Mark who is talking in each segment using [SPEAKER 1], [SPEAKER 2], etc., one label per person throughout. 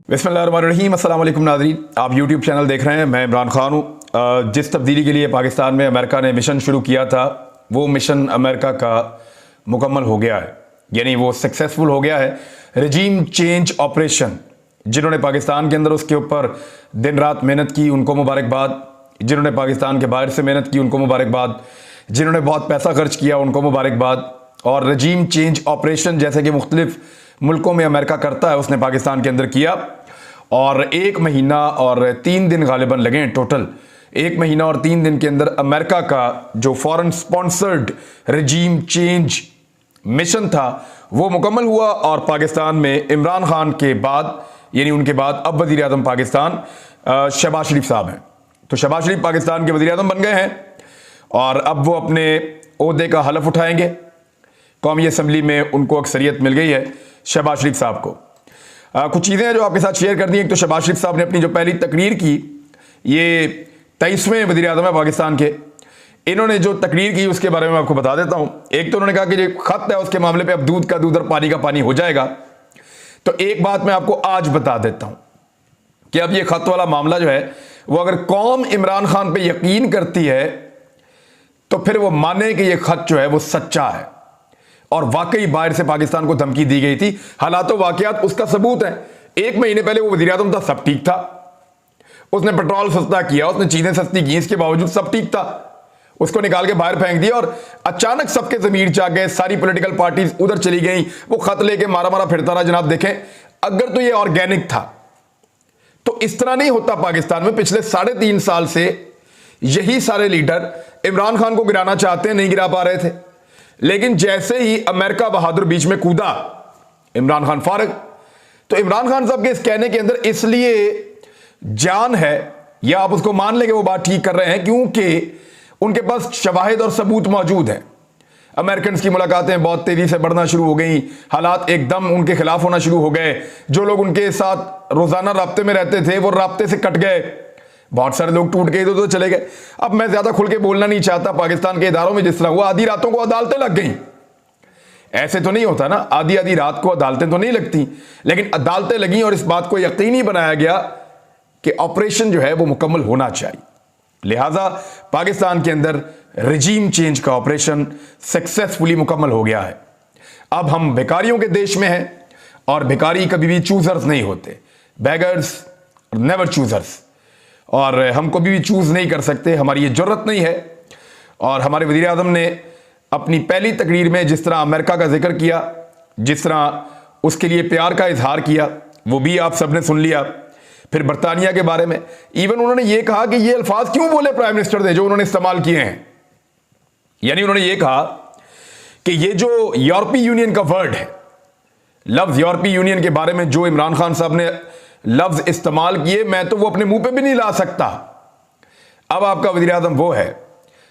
[SPEAKER 1] बिस्मिल्लाहिर्रहमानिर्रहीम, अस्सलाम वालेकुम नाज़रीन। आप यूट्यूब चैनल देख रहे हैं, मैं इमरान खान हूँ। जिस तब्दीली के लिए पाकिस्तान में अमेरिका ने मिशन शुरू किया था, वो मिशन अमेरिका का मुकम्मल हो गया है, यानी वो सक्सेसफुल हो गया है। रजीम चेंज ऑपरेशन, जिन्होंने पाकिस्तान के अंदर उसके ऊपर दिन रात मेहनत की, उनको मुबारकबाद। जिन्होंने पाकिस्तान के बाहर से मेहनत की, उनको मुबारकबाद। जिन्होंने बहुत पैसा खर्च किया, उनको मुबारकबाद। और रजीम चेंज ऑपरेशन जैसे कि मुख्तलिफ मुल्कों में अमेरिका करता है, उसने पाकिस्तान के अंदर किया। और 1 महीना और 3 दिन गालिबन लगे हैं। टोटल 1 महीना और 3 दिन के अंदर अमेरिका का जो फॉरेन स्पॉन्सर्ड रजीम चेंज मिशन था वो मुकम्मल हुआ। और पाकिस्तान में इमरान खान के बाद, यानी उनके बाद अब वज़ीर आज़म पाकिस्तान शहबाज शरीफ साहब हैं। तो शहबाज शरीफ पाकिस्तान के वज़ीर आज़म बन गए हैं और अब वो अपने ओहदे का हलफ उठाएंगे। कौमी असम्बली में उनको अक्सरियत मिल गई है शहबाज शरीफ साहब को। कुछ चीज़ें हैं जो आपके साथ शेयर कर दी। एक तो शहबाज शरीफ साहब ने अपनी जो पहली तकरीर की, ये 23वें वज़ीर आज़म है पाकिस्तान के, इन्होंने जो तकरीर की उसके बारे में आपको बता देता हूँ। एक तो उन्होंने कहा कि जो खत है उसके मामले पे अब दूध का दूध और पानी का पानी हो जाएगा। तो एक बात मैं आपको आज बता देता हूँ कि अब ये खत वाला मामला जो है वो अगर कौम इमरान खान पे यकीन करती है तो फिर वो माने कि ये खत जो है वो सच्चा है और वाकई बाहर से पाकिस्तान को धमकी दी गई थी। हालात वाकयात उसका सबूत है। 1 महीने पहले वो वज़ीर आज़म था, सब ठीक था। उसने पेट्रोल सस्ता किया, उसने चीजें सस्ती की, इसके बावजूद सब ठीक था। उसको निकाल के बाहर फेंक दिया और अचानक सबके ज़मीर जा गए, सारी पॉलिटिकल पार्टीज उधर चली गई। वो खत लेके मारा मारा फिरता रहा। जनाब देखें, अगर तो ये ऑर्गेनिक था तो इस तरह नहीं होता। पाकिस्तान में पिछले 3.5 साल से यही सारे लीडर इमरान खान को गिराना चाहते हैं, नहीं गिरा पा रहे थे। लेकिन जैसे ही अमेरिका बहादुर बीच में कूदा, इमरान खान फारग। तो इमरान खान साहब के इस कहने के अंदर इसलिए जान है, या आप उसको मान लेंगे वो बात ठीक कर रहे हैं, क्योंकि उनके पास शवाहिद और सबूत मौजूद है। अमेरिकन की मुलाकातें बहुत तेजी से बढ़ना शुरू हो गई, हालात एकदम उनके खिलाफ होना शुरू हो गए। जो लोग उनके साथ रोजाना राब्ते में रहते थे वो राब्ते से कट गए, बहुत सारे लोग टूट गए, तो चले गए। अब मैं ज्यादा खुल के बोलना नहीं चाहता। पाकिस्तान के इदारों में जिस तरह हुआ, आधी रातों को अदालतें लग गई। ऐसे तो नहीं होता ना, आधी आधी रात को अदालतें तो नहीं लगती, लेकिन अदालतें लगी और इस बात को यकीनी बनाया गया कि ऑपरेशन जो है वो मुकम्मल होना चाहिए। लिहाजा पाकिस्तान के अंदर रजीम चेंज का ऑपरेशन सक्सेसफुली मुकम्मल हो गया है। अब हम भिखारियों के देश में हैं और भिखारी कभी भी चूजर्स नहीं होते। बेगर्स नेवर चूजर्स, और हम कभी भी चूज नहीं कर सकते, हमारी ये जरूरत नहीं है। और हमारे वज़ीर आज़म ने अपनी पहली तकरीर में जिस तरह अमेरिका का जिक्र किया, जिस तरह उसके लिए प्यार का इजहार किया, वो भी आप सबने सुन लिया। फिर बरतानिया के बारे में इवन उन्होंने ये कहा कि ये अल्फाज क्यों बोले प्राइम मिनिस्टर ने जो उन्होंने इस्तेमाल किए हैं। यानी उन्होंने ये कहा कि ये जो यूरोपीय यूनियन का वर्ड है, लफ्ज यूरोपीय यूनियन के बारे में जो इमरान खान साहब ने लफ्ज इस्तेमाल किए, मैं तो वो अपने मुंह पे भी नहीं ला सकता। अब आपका वज़ीर आज़म वो है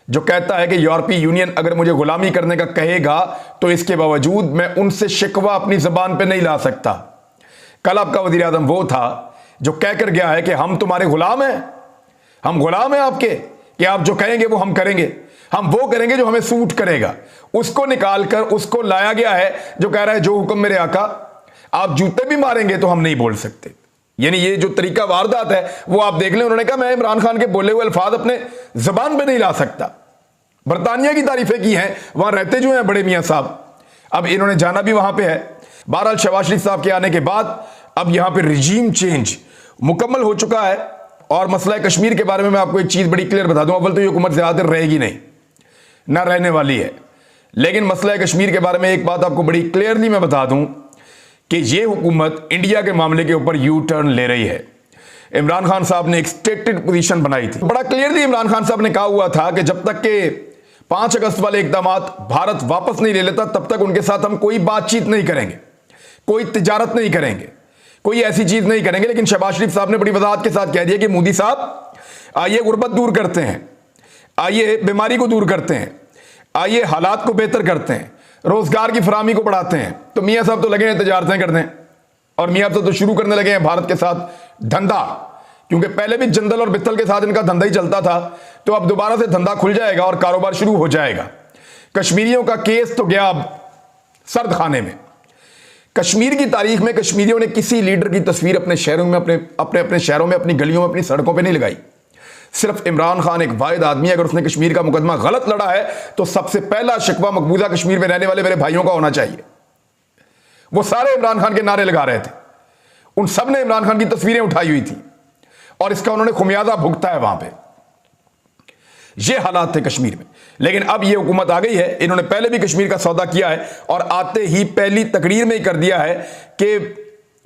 [SPEAKER 1] जो कहता है कि यूरोपीय यूनियन अगर मुझे गुलामी करने का कहेगा तो इसके बावजूद मैं उनसे शिकवा अपनी जबान पे नहीं ला सकता। कल आपका वज़ीर आज़म वो था जो कहकर गया है कि हम तुम्हारे गुलाम हैं, हम गुलाम हैं आपके, कि आप जो कहेंगे वो हम करेंगे, हम वो करेंगे जो हमें सूट करेगा। उसको निकालकर उसको लाया गया है जो कह रहा है जो हुक्म मेरे आका, आप जूते भी मारेंगे तो हम नहीं बोल सकते। यानी ये जो तरीका वारदात है वो आप देख लें। उन्होंने कहा मैं इमरान खान के बोले हुए अल्फाज अपने जबान पे नहीं ला सकता। बरतानिया की तारीफें की हैं, वहां रहते जो हैं बड़े मियां साहब, अब इन्होंने जाना भी वहां पे है। बहरहाल शहबाज शरीफ साहब के आने के बाद अब यहां पे रजीम चेंज मुकम्मल हो चुका है। और मसला कश्मीर के बारे में मैं आपको एक चीज बड़ी क्लियर बता दूं, अव्वल तो ये हुकूमत ज्यादा देर रहेगी नहीं, ना रहने वाली है। लेकिन मसला कश्मीर के बारे में एक बात आपको बड़ी क्लियरली मैं बता दूं कि ये हुकूमत इंडिया के मामले के ऊपर यू टर्न ले रही है। इमरान खान साहब ने एक स्टेटेड पोजीशन बनाई थी, बड़ा क्लियरली इमरान खान साहब ने कहा हुआ था कि जब तक के 5 अगस्त वाले इकदाम भारत वापस नहीं ले लेता तब तक उनके साथ हम कोई बातचीत नहीं करेंगे, कोई तिजारत नहीं करेंगे, कोई ऐसी चीज नहीं करेंगे। लेकिन शहबाज शरीफ साहब ने बड़ी वजाहत के साथ कह दिया कि मोदी साहब आइए गुर्बत दूर करते हैं, आइए बीमारी को दूर करते हैं, आइए हालात को बेहतर करते हैं, रोजगार की फराहमी को बढ़ाते हैं। तो मियाँ साहब तो लगे हैं तजारतें करने, और मियाँ साहब तो शुरू करने लगे हैं भारत के साथ धंधा, क्योंकि पहले भी जंदल और बित्तल के साथ इनका धंधा ही चलता था। तो अब दोबारा से धंधा खुल जाएगा और कारोबार शुरू हो जाएगा। कश्मीरियों का केस तो गया अब सर्द खाने में। कश्मीर की तारीख में कश्मीरियों ने किसी लीडर की तस्वीर अपने शहरों में अपने शहरों में, अपनी गलियों में, अपनी सड़कों पे नहीं लगाई। सिर्फ इमरान खान एक वाहिद आदमी, अगर उसने कश्मीर का मुकदमा गलत लड़ा है तो सबसे पहला शिकवा मकबूजा कश्मीर में रहने वाले मेरे भाइयों का होना चाहिए। वो सारे इमरान खान के नारे लगा रहे थे, उन सब ने इमरान खान की तस्वीरें उठाई हुई थी और इसका उन्होंने खुमियाजा भुगता है वहां पे। ये हालात थे कश्मीर में। लेकिन अब ये हुकूमत आ गई है, इन्होंने पहले भी कश्मीर का सौदा किया है और आते ही पहली तकरीर में ही कर दिया है कि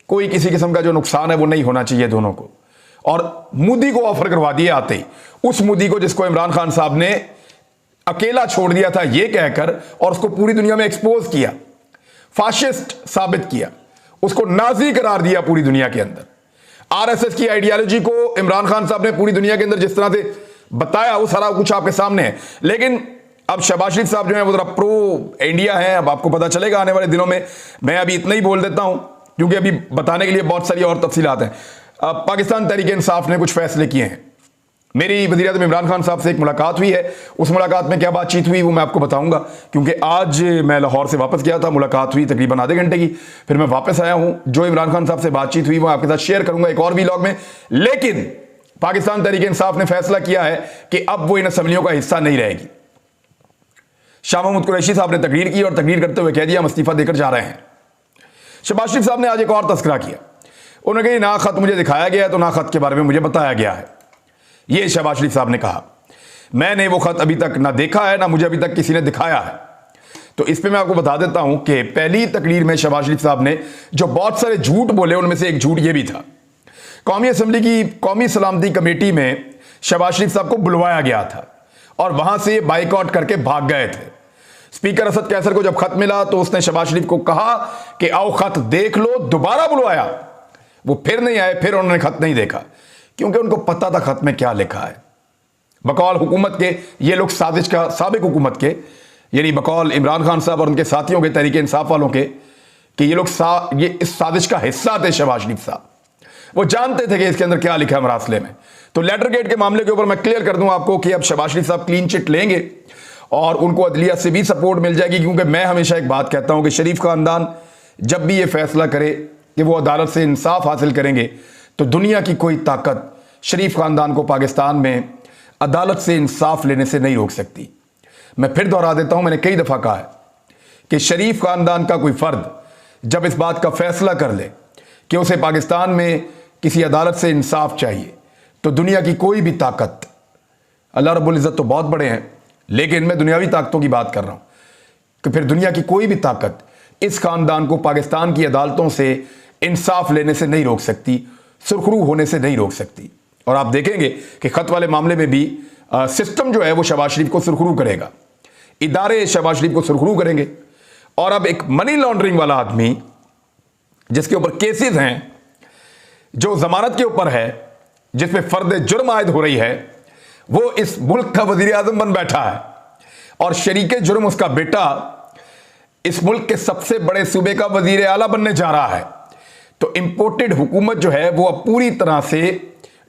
[SPEAKER 1] कोई किसी किस्म का जो नुकसान है वो नहीं होना चाहिए दोनों को। और मोदी को ऑफर करवा दिया आते ही, उस मोदी को जिसको इमरान खान साहब ने अकेला छोड़ दिया था ये कहकर और उसको पूरी दुनिया में एक्सपोज किया, फाशिस्ट साबित किया, उसको नाजी करार दिया पूरी दुनिया के अंदर। आरएसएस की आइडियोलॉजी को इमरान खान साहब ने पूरी दुनिया के अंदर जिस तरह से बताया वो सारा कुछ आपके सामने है। लेकिन अब शहबाज शरीफ साहब जो है वो जरा प्रो इंडिया है, अब आपको पता चलेगा आने वाले दिनों में। मैं अभी इतना ही बोल देता हूं क्योंकि अभी बताने के लिए बहुत सारी और तफसीलात हैं। पाकिस्तान तहरीक इंसाफ ने कुछ फैसले किए हैं। मेरी वज़ीर-ए-आज़म इमरान खान साहब से एक मुलाकात हुई है, उस मुलाकात में क्या बातचीत हुई वो मैं आपको बताऊंगा, क्योंकि आज मैं लाहौर से वापस गया था, मुलाकात हुई तकरीबन आधे घंटे की, फिर मैं वापस आया हूं। जो इमरान खान साहब से बातचीत हुई वो आपके साथ शेयर करूंगा एक और व्लॉग में। लेकिन पाकिस्तान तहरीक इंसाफ ने फैसला किया है कि अब वो इन असम्बलियों का हिस्सा नहीं रहेगी। शाह महमूद कुरैशी साहब ने तकरीर की और तकरीर करते हुए कह दिया हम इस्तीफा देकर जा रहे हैं। शहबाज शरीफ साहब ने आज एक और तस्करा किया, उन्होंने कहा ना खत मुझे दिखाया गया है तो ना खत के बारे में मुझे बताया गया है। यह शहबाज शरीफ साहब ने कहा, मैंने वो खत अभी तक ना देखा है ना मुझे अभी तक किसी ने दिखाया है। तो इस पे मैं आपको बता देता हूं कि पहली तकरीर में शहबाज शरीफ साहब ने जो बहुत सारे झूठ बोले उनमें से एक झूठ यह भी था। कौमी असम्बली की कौमी सलामती कमेटी में शहबाज शरीफ साहब को बुलवाया गया था और वहां से बाइकआउट करके भाग गए थे। स्पीकर असद कैसर को जब खत मिला तो उसने शहबाज शरीफ को कहा कि आओ खत देख लो, दोबारा बुलवाया, वो फिर नहीं आए, फिर उन्होंने खत नहीं देखा क्योंकि उनको पता था खत में क्या लिखा है। बकौल हुकूमत के ये लोग साजिश का, साबिक हुकूमत के, यानी बकौल इमरान खान साहब और उनके साथियों के, तहरीक इंसाफ वालों के, कि ये लोग ये इस साजिश का हिस्सा थे। शहबाज शरीफ साहब वो जानते थे कि इसके अंदर क्या लिखा है मरासले में। तो लेटर गेट के मामले के ऊपर मैं क्लियर कर दूं आपको कि अब शहबाज शरीफ साहब क्लीन चिट लेंगे और उनको अदलिया से भी सपोर्ट मिल जाएगी, क्योंकि मैं हमेशा एक बात कहता हूं कि शरीफ खानदान जब भी ये फैसला करे कि वो अदालत से इंसाफ हासिल करेंगे तो दुनिया की कोई ताकत शरीफ खानदान को पाकिस्तान में अदालत से इंसाफ लेने से नहीं रोक सकती। मैं फिर दोहरा देता हूं, मैंने कई दफा कहा है कि शरीफ खानदान का कोई फर्द जब इस बात का फैसला कर ले कि उसे पाकिस्तान में किसी अदालत से इंसाफ चाहिए तो दुनिया की कोई भी ताकत, अल्लाह रब्बुल इज़्ज़त तो बहुत बड़े हैं लेकिन मैं दुनियावी ताकतों की बात कर रहा हूं, कि फिर दुनिया की कोई भी ताकत इस खानदान को पाकिस्तान की अदालतों से इंसाफ लेने से नहीं रोक सकती, सुरखरू होने से नहीं रोक सकती। और आप देखेंगे कि खत वाले मामले में भी सिस्टम जो है वो शहबाज शरीफ को सुरखरू करेगा, इदारे शहबाज शरीफ को सुरखरू करेंगे। और अब एक मनी लॉन्ड्रिंग वाला आदमी जिसके ऊपर केसेस हैं, जो जमानत के ऊपर है, जिसमें फर्द जुर्म आयद हो रही है, वो इस मुल्क का वजीर आजम बन बैठा है और शरीके जुर्म उसका बेटा इस मुल्क के सबसे बड़े सूबे का वजीर आला बनने जा रहा है। तो इंपोर्टेड हुकूमत जो है वो अब पूरी तरह से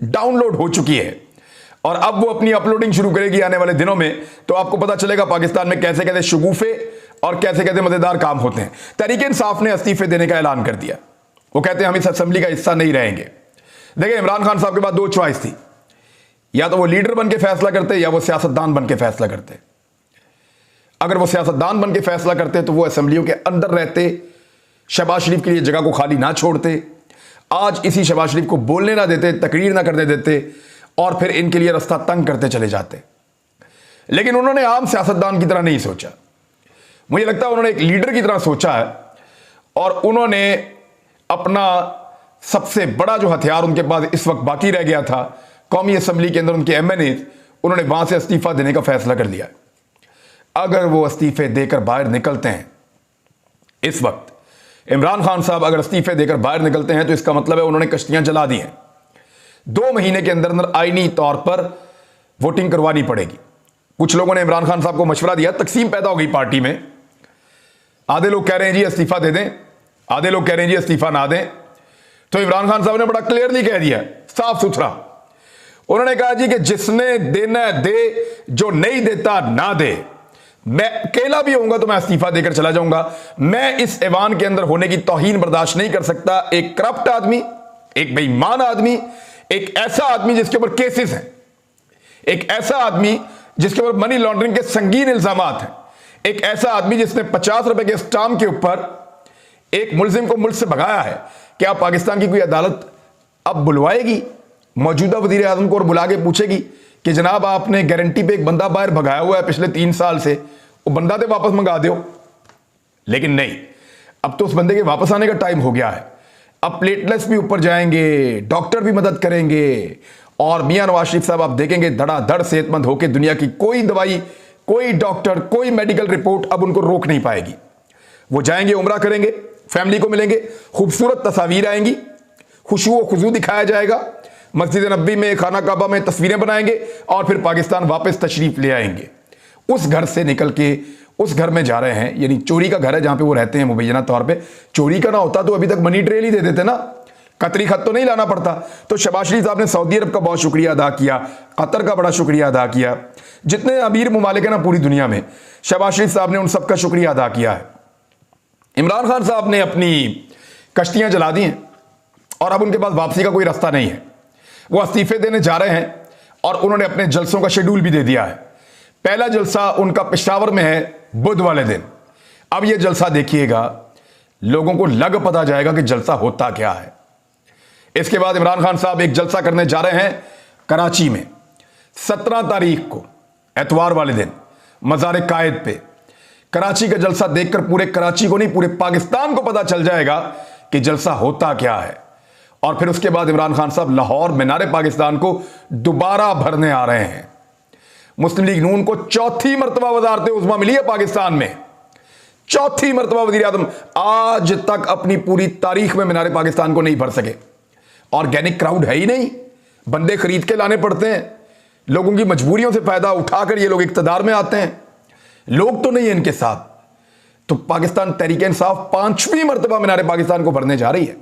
[SPEAKER 1] डाउनलोड हो चुकी है और अब वो अपनी अपलोडिंग शुरू करेगी आने वाले दिनों में। तो आपको पता चलेगा पाकिस्तान में कैसे कैसे शगुफे और कैसे कैसे मजेदार काम होते हैं। तहरीक इंसाफ ने इस्तीफे देने का ऐलान कर दिया, वो कहते हैं हम इस असेंबली का हिस्सा नहीं रहेंगे। देखिए, इमरान खान साहब के पास दो चॉइस थी, या तो वो लीडर बन के फैसला करते या वो सियासतदान बन के फैसला करते। अगर वो सियासतदान बन के फैसला करते तो वो असेंबलियों के अंदर रहते, शहबाज शरीफ के लिए जगह को खाली ना छोड़ते, आज इसी शहबाज शरीफ को बोलने ना देते, तकरीर ना करने देते और फिर इनके लिए रास्ता तंग करते चले जाते। लेकिन उन्होंने आम सियासतदान की तरह नहीं सोचा, मुझे लगता है उन्होंने एक लीडर की तरह सोचा है और उन्होंने अपना सबसे बड़ा जो हथियार उनके पास इस वक्त बाकी रह गया था, कौमी असम्बली के अंदर उनके एमएनए, उन्होंने वहां से इस्तीफा देने का फैसला कर लिया। अगर वो इस्तीफे देकर बाहर निकलते हैं, इस वक्त इमरान खान साहब अगर इस्तीफे देकर बाहर निकलते हैं तो इसका मतलब है उन्होंने कश्तियां जला दी हैं। 2 महीने के अंदर अंदर आईनी तौर पर वोटिंग करवानी पड़ेगी। कुछ लोगों ने इमरान खान साहब को मशवरा दिया, तकसीम पैदा हो गई पार्टी में। आधे लोग कह रहे हैं जी इस्तीफा दे दें, आधे लोग कह रहे हैं जी इस्तीफा ना दें। तो इमरान खान साहब ने बड़ा क्लियरली कह दिया, साफ सुथरा, उन्होंने कहा जी कि जिसने देना दे, जो नहीं देता ना दे। मैं अकेला भी होऊंगा तो मैं इस्तीफा देकर चला जाऊंगा। मैं इस ऐवान के अंदर होने की तौहीन बर्दाश्त नहीं कर सकता। एक करप्ट आदमी, एक बेईमान आदमी, एक ऐसा आदमी जिसके ऊपर केसेस हैं, एक ऐसा आदमी जिसके ऊपर मनी लॉन्ड्रिंग के संगीन इल्जामात हैं, एक ऐसा आदमी जिसने 50 रुपए के स्टाम्प के ऊपर एक मुलजिम को मुल्क से भगाया है। क्या पाकिस्तान की कोई अदालत अब बुलवाएगी मौजूदा वजीर आजम को और बुला के पूछेगी कि जनाब आपने गारंटी पे एक बंदा बाहर भगाया हुआ है पिछले 3 साल से, वो बंदा तो वापस मंगा दो? लेकिन नहीं, अब तो उस बंदे के वापस आने का टाइम हो गया है। अब प्लेटलेट्स भी ऊपर जाएंगे, डॉक्टर भी मदद करेंगे, और मियां नवाज शरीफ साहब आप देखेंगे धड़ाधड़ सेहतमंद होकर दुनिया की कोई दवाई, कोई डॉक्टर, कोई मेडिकल रिपोर्ट अब उनको रोक नहीं पाएगी। वो जाएंगे, उम्रा करेंगे, फैमिली को मिलेंगे, खूबसूरत तस्वीर आएंगी, खुशू व खुजू दिखाया जाएगा, मस्जिद नबी में, खाना काबा में तस्वीरें बनाएंगे और फिर पाकिस्तान वापस तशरीफ ले आएंगे। उस घर से निकल के उस घर में जा रहे हैं, यानी चोरी का घर है जहां पे वो रहते हैं मुबैना तौर पे। चोरी का ना होता तो अभी तक मनी ट्रेल ही दे देते ना, कतरी खत तो नहीं लाना पड़ता। तो शहबाज शरीफ साहब ने सऊदी अरब का बहुत शुक्रिया अदा किया, कतर का बड़ा शुक्रिया अदा किया, जितने अमीर मुमालिक है ना पूरी दुनिया में, शहबाज शरीफ साहब ने उन सबका शुक्रिया अदा किया है। इमरान खान साहब ने अपनी कश्तियां जला दी हैं और अब उनके पास वापसी का कोई रास्ता नहीं है। वो इस्तीफे देने जा रहे हैं और उन्होंने अपने जलसों का शेड्यूल भी दे दिया है। पहला जलसा उनका पेशावर में है बुध वाले दिन। अब यह जलसा देखिएगा, लोगों को लग पता जाएगा कि जलसा होता क्या है। इसके बाद इमरान खान साहब एक जलसा करने जा रहे हैं कराची में 17 तारीख को, एतवार वाले दिन, मज़ार कायद पे। कराची का जलसा देखकर पूरे कराची को नहीं, पूरे पाकिस्तान को पता चल जाएगा कि जलसा होता क्या है। और फिर उसके बाद इमरान खान साहब लाहौर मीनार पाकिस्तान को दोबारा भरने आ रहे हैं। मुस्लिम लीग नून को चौथी मरतबा वज़ारत उज़्मा मिली है पाकिस्तान में, चौथी मरतबा वज़ीर आज़म आज तक अपनी पूरी तारीख में मीनार पाकिस्तान को नहीं भर सके। ऑर्गेनिक क्राउड है ही नहीं, बंदे खरीद के लाने पड़ते हैं, लोगों की मजबूरियों से फायदा उठाकर ये लोग इक्तदार में आते हैं, लोग तो नहीं है इनके साथ। तो पाकिस्तान तहरीक इंसाफ 5वीं मरतबा मीनार पाकिस्तान को भरने जा रही है।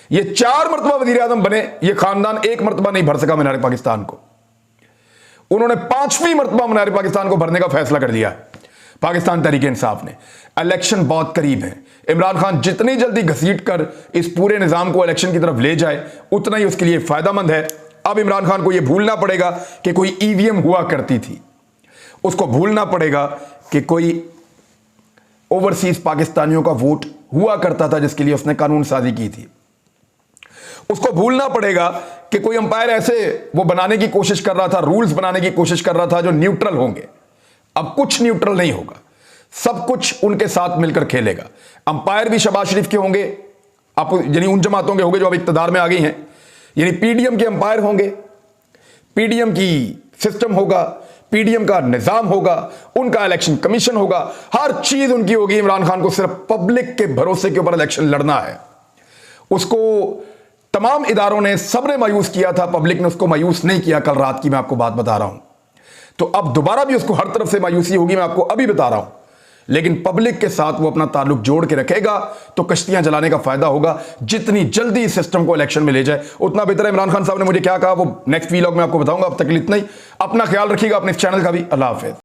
[SPEAKER 1] ये 4 मरतबा वज़ीर आज़म बने, ये खानदान 1 मरतबा नहीं भर सका मीनार पाकिस्तान को। उन्होंने 5वीं मरतबा मीनार पाकिस्तान को भरने का फैसला कर दिया पाकिस्तान तहरीक इंसाफ ने। इलेक्शन बहुत करीब है, इमरान खान जितनी जल्दी घसीट कर इस पूरे निजाम को इलेक्शन की तरफ ले जाए उतना ही उसके लिए फायदेमंद है। अब इमरान खान को यह भूलना पड़ेगा कि कोई ईवीएम हुआ करती थी, उसको भूलना पड़ेगा कि कोई ओवरसीज पाकिस्तानियों का वोट हुआ करता था जिसके लिए उसने कानून साजी की थी, उसको भूलना पड़ेगा कि कोई अंपायर ऐसे वो बनाने की कोशिश कर रहा था, रूल्स बनाने की कोशिश कर रहा था जो न्यूट्रल होंगे। अब कुछ न्यूट्रल नहीं होगा, सब कुछ उनके साथ मिलकर खेलेगा। अंपायर भी शहबाज शरीफ के होंगे, आप यानी उन जमातों के होंगे जो अब इक्तदार में आ गई हैं, यानी पीडीएम के अंपायर होंगे, पीडीएम की सिस्टम होगा, पीडीएम का निजाम होगा, उनका इलेक्शन कमीशन होगा, हर चीज उनकी होगी। इमरान खान को सिर्फ पब्लिक के भरोसे के ऊपर इलेक्शन लड़ना है। उसको तमाम इदारों ने, सबने मायूस किया था, पब्लिक ने उसको मायूस नहीं किया। कल रात की मैं आपको बात बता रहा हूं, तो अब दोबारा भी उसको हर तरफ से मायूसी होगी, मैं आपको अभी बता रहा हूं। लेकिन पब्लिक के साथ वो अपना ताल्लुक जोड़ के रखेगा तो कश्तियां जलाने का फायदा होगा। जितनी जल्दी इस सिस्टम को इलेक्शन में ले जाए उतना बेहतर है। इमरान खान साहब ने मुझे क्या कहा वो नेक्स्ट वीलॉग में आपको बताऊंगा। अब तक इतना ही, अपना ख्याल रखिएगा, अपने इस चैनल का भी। अल्लाह हाफिज।